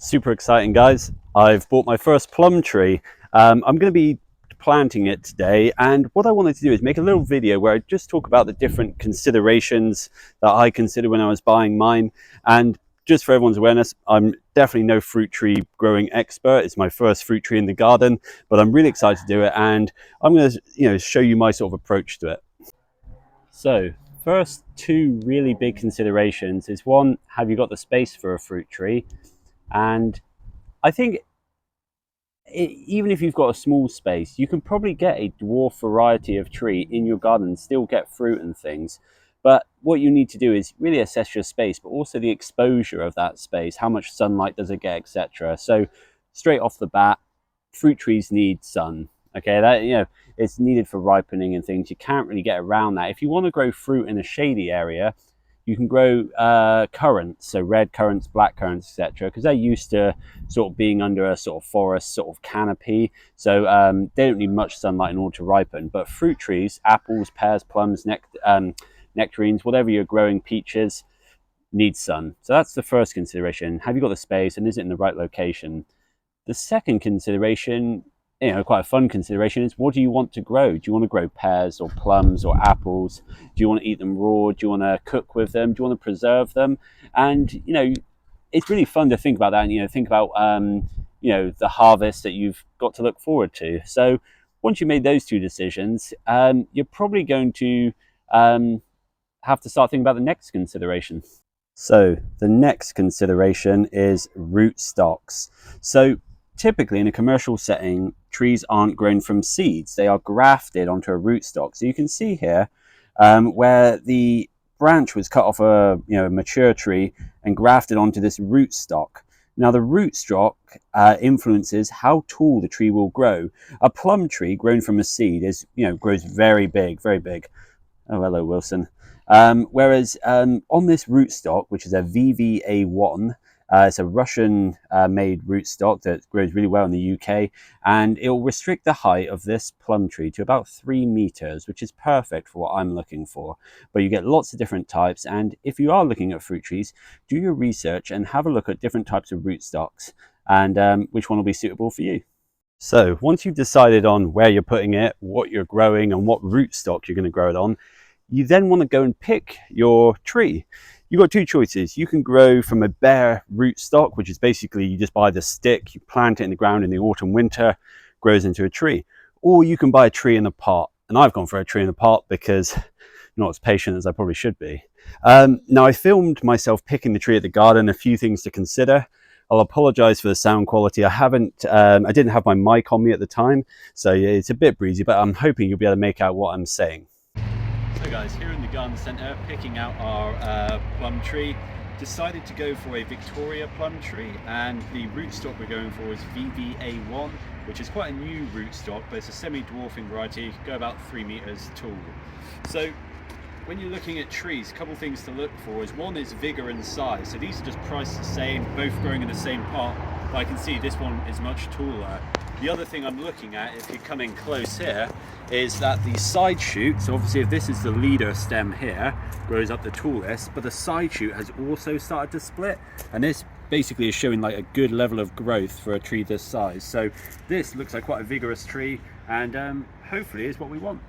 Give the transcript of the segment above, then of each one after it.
Super exciting, guys. I've bought my first plum tree. I'm going to be planting it today, and what I wanted to do is make a little video where I just talk about the different considerations that I consider when I was buying mine. And just for everyone's awareness, I'm definitely no fruit tree growing expert. It's my first fruit tree in the garden, but I'm really excited to do it, and I'm going to show you my sort of approach to it. So first two really big considerations is, one, have you got the space for a fruit tree? And I think even if you've got a small space, you can probably get a dwarf variety of tree in your garden and still get fruit and things. But what you need to do is really assess your space, but also the exposure of that space. How much sunlight does it get, etc. So straight off the bat, fruit trees need sun. Okay, that it's needed for ripening and things. You can't really get around that. If you want to grow fruit in a shady area, you can grow currants, so red currants, black currants, etc., because they're used to sort of being under a sort of forest sort of canopy. So they don't need much sunlight in order to ripen. But fruit trees, apples, pears, plums, nectarines, whatever you're growing, peaches, need sun. So that's the first consideration. Have you got the space, and is it in the right location? The second consideration, quite a fun consideration, is what do you want to grow? Do you want to grow pears or plums or apples? Do you want to eat them raw? Do you want to cook with them? Do you want to preserve them? And it's really fun to think about that, and think about the harvest that you've got to look forward to. So once you made those two decisions, you're probably going to have to start thinking about the next consideration. So the next consideration is rootstocks. So typically in a commercial setting, trees aren't grown from seeds. They are grafted onto a rootstock. So you can see here where the branch was cut off a mature tree and grafted onto this rootstock. Now the rootstock influences how tall the tree will grow. A plum tree grown from a seed grows very big, very big. Oh, hello, Wilson. Whereas on this rootstock, which is a VVA1, it's a Russian made rootstock that grows really well in the UK, and it will restrict the height of this plum tree to about 3 meters, which is perfect for what I'm looking for. But you get lots of different types, and if you are looking at fruit trees, do your research and have a look at different types of rootstocks and which one will be suitable for you. So once you've decided on where you're putting it, what you're growing, and what rootstock you're going to grow it on, you then want to go and pick your tree. You've got two choices. You can grow from a bare rootstock, which is basically you just buy the stick, you plant it in the ground in the autumn, winter, grows into a tree. Or you can buy a tree in a pot. And I've gone for a tree in a pot because I'm not as patient as I probably should be. Now I filmed myself picking the tree at the garden, a few things to consider. I'll apologize for the sound quality. I didn't have my mic on me at the time, so it's a bit breezy, but I'm hoping you'll be able to make out what I'm saying. So guys, here in the garden centre, picking out our plum tree, decided to go for a Victoria plum tree, and the rootstock we're going for is VVA1, which is quite a new rootstock, but it's a semi-dwarfing variety, go about 3 meters tall. So when you're looking at trees, a couple of things to look for is, one is vigor and size. So these are just priced the same, both growing in the same pot, but I can see this one is much taller. The other thing I'm looking at, if you're coming close here, is that the side shoot, so obviously if this is the leader stem here, grows up the tallest, but the side shoot has also started to split, and this basically is showing like a good level of growth for a tree this size. So this looks like quite a vigorous tree, and hopefully is what we want.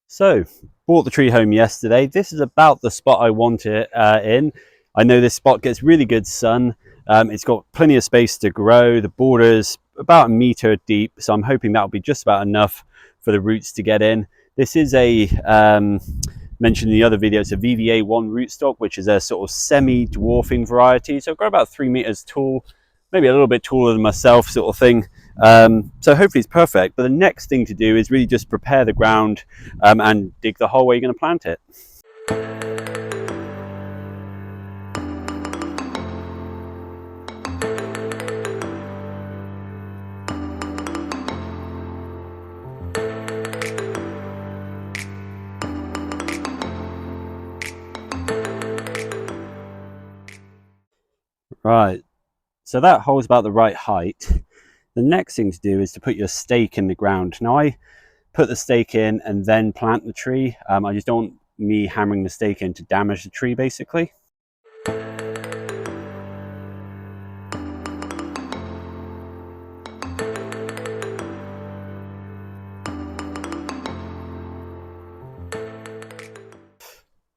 So bought the tree home yesterday. This is about the spot I want it in. I know this spot gets really good sun. It's got plenty of space to grow. The border's about 1 meter deep, so I'm hoping that'll be just about enough for the roots to get in. This is a, mentioned in the other video, it's a VVA1 rootstock, which is a sort of semi-dwarfing variety. So it'll grow about 3 meters tall, maybe a little bit taller than myself sort of thing. So hopefully it's perfect. But the next thing to do is really just prepare the ground and dig the hole where you're going to plant it. Right, so that hole's about the right height. The next thing to do is to put your stake in the ground. Now I put the stake in and then plant the tree. I just don't me hammering the stake in to damage the tree, basically.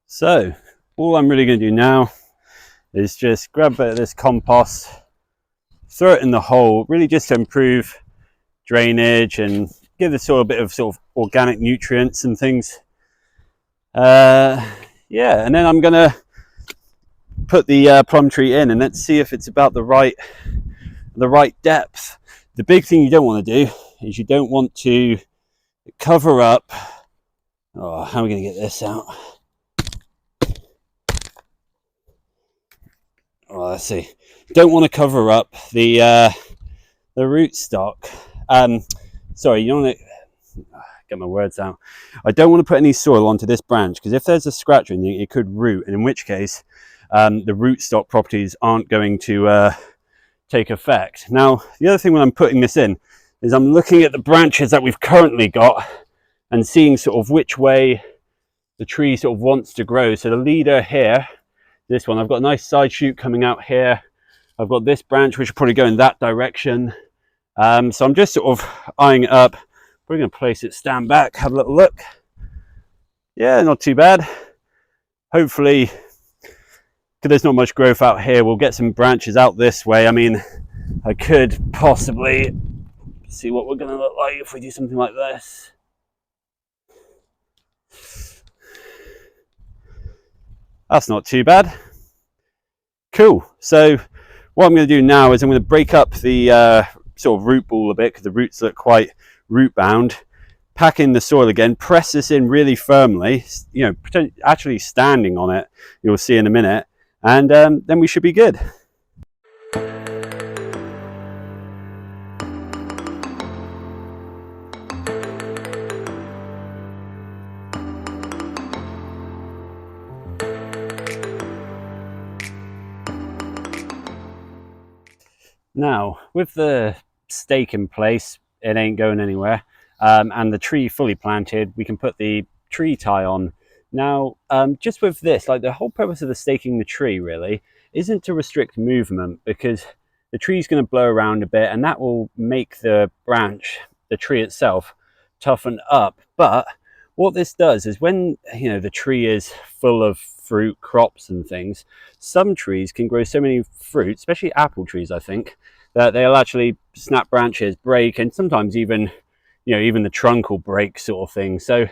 So all I'm really going to do now is just grab a bit of this compost, throw it in the hole, really just to improve drainage and give the soil a bit of sort of organic nutrients and things. Yeah, and then I'm going to put the plum tree in, and let's see if it's about the right depth. The big thing you don't want to do is you don't want to cover up. Oh, how are we going to get this out? Oh, let's see. Don't want to cover up the rootstock. Sorry, you don't want to get my words out. I don't want to put any soil onto this branch, because if there's a scratch or anything, it could root, and in which case the rootstock properties aren't going to take effect. Now, the other thing when I'm putting this in is I'm looking at the branches that we've currently got and seeing sort of which way the tree sort of wants to grow. So the leader here, this one, I've got a nice side shoot coming out here. I've got this branch which will probably go in that direction. So I'm just sort of eyeing it up. We're going to place it, stand back, have a little look. Yeah, not too bad. Hopefully, because there's not much growth out here, we'll get some branches out this way. I mean, I could possibly see what we're going to look like if we do something like this. That's not too bad. Cool. So what I'm going to do now is I'm going to break up the sort of root ball a bit, because the roots look quite root bound. Pack in the soil again, press this in really firmly, you know, actually standing on it, you'll see in a minute, and then we should be good. Now, with the stake in place, it ain't going anywhere, and the tree fully planted, we can put the tree tie on. Now, just with this, like the whole purpose of the staking the tree really isn't to restrict movement, because the tree's going to blow around a bit and that will make the branch, the tree itself, toughen up. But what this does is when, you know, the tree is full of fruit, crops and things, some trees can grow so many fruits, especially apple trees, I think, that they'll actually snap branches, break, and sometimes even, you know, even the trunk will break, sort of thing. So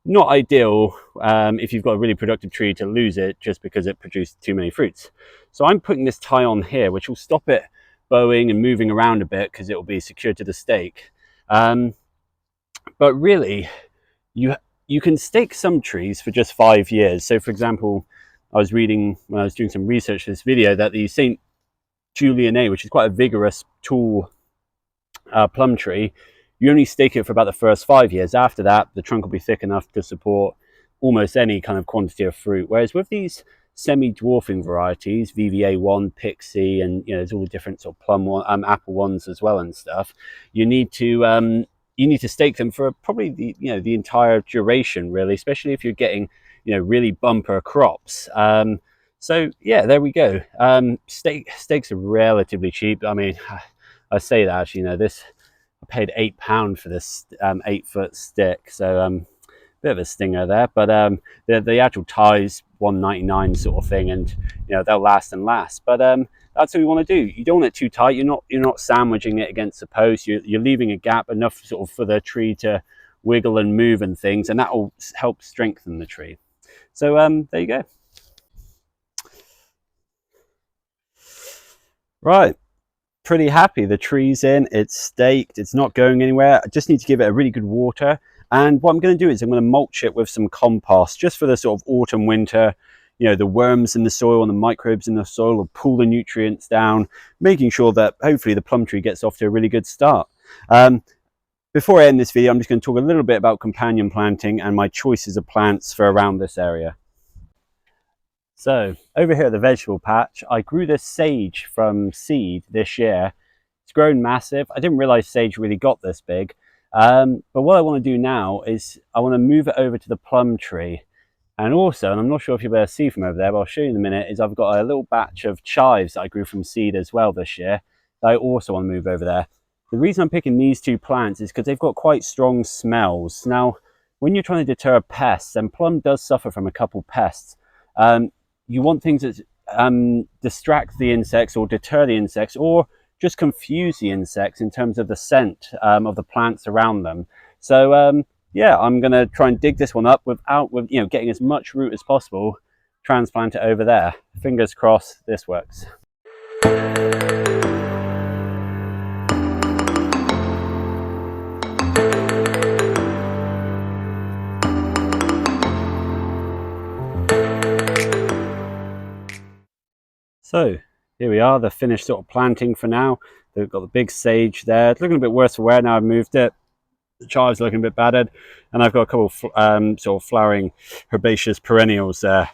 not ideal if you've got a really productive tree to lose it just because it produced too many fruits. So I'm putting this tie on here, which will stop it bowing and moving around a bit, because it will be secured to the stake. But really, you can stake some trees for just 5 years. So for example, I was reading when I was doing some research for this video that the St. Julienne, which is quite a vigorous, tall plum tree, you only stake it for about the first 5 years. After that, the trunk will be thick enough to support almost any kind of quantity of fruit. Whereas with these semi-dwarfing varieties, VVA1, Pixie, and you know, there's all different sort of plum one, apple ones as well and stuff, you need to stake them for probably the entire duration, really, especially if you're getting, you know, really bumper crops. So yeah, there we go. Stakes are relatively cheap. I mean, I say that actually, you know, this, I paid £8 for this 8-foot stick, so bit of a stinger there. But the actual ties £1.99 sort of thing, and you know, they'll last and last. But that's what you want to do. You don't want it too tight. You're not sandwiching it against the post. You're leaving a gap enough sort of for the tree to wiggle and move and things, and that will help strengthen the tree. So there you go. Right, pretty happy. The tree's in, it's staked, it's not going anywhere. I just need to give it a really good water. And what I'm going to do is I'm going to mulch it with some compost, just for the sort of autumn, winter. You know, the worms in the soil and the microbes in the soil will pull the nutrients down, making sure that hopefully the plum tree gets off to a really good start. Before I end this video, I'm just going to talk a little bit about companion planting and my choices of plants for around this area. So over here at the vegetable patch, I grew this sage from seed this year. It's grown massive. I didn't realize sage really got this big. But what I want to do now is I want to move it over to the plum tree. And also, and I'm not sure if you'll be able to see from over there, but I'll show you in a minute, is I've got a little batch of chives that I grew from seed as well this year that I also want to move over there. The reason I'm picking these two plants is because they've got quite strong smells. Now, when you're trying to deter pests, and plum does suffer from a couple pests, you want things that distract the insects or deter the insects or just confuse the insects in terms of the scent of the plants around them. So yeah, I'm going to try and dig this one up without, getting as much root as possible, transplant it over there. Fingers crossed this works. So here we are, the finished sort of planting for now. They've got the big sage there. It's looking a bit worse for wear now I've moved it. The chive's looking a bit battered, and I've got a couple of sort of flowering herbaceous perennials there.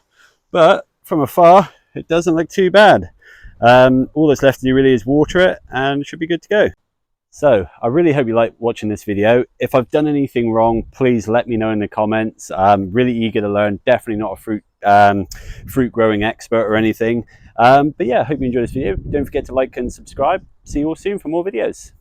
But from afar, it doesn't look too bad. All that's left to do really is water it, and it should be good to go. So I really hope you like watching this video. If I've done anything wrong, please let me know in the comments. I'm really eager to learn. Definitely not a fruit growing expert or anything. But yeah, I hope you enjoyed this video. Don't forget to like and subscribe. See you all soon for more videos.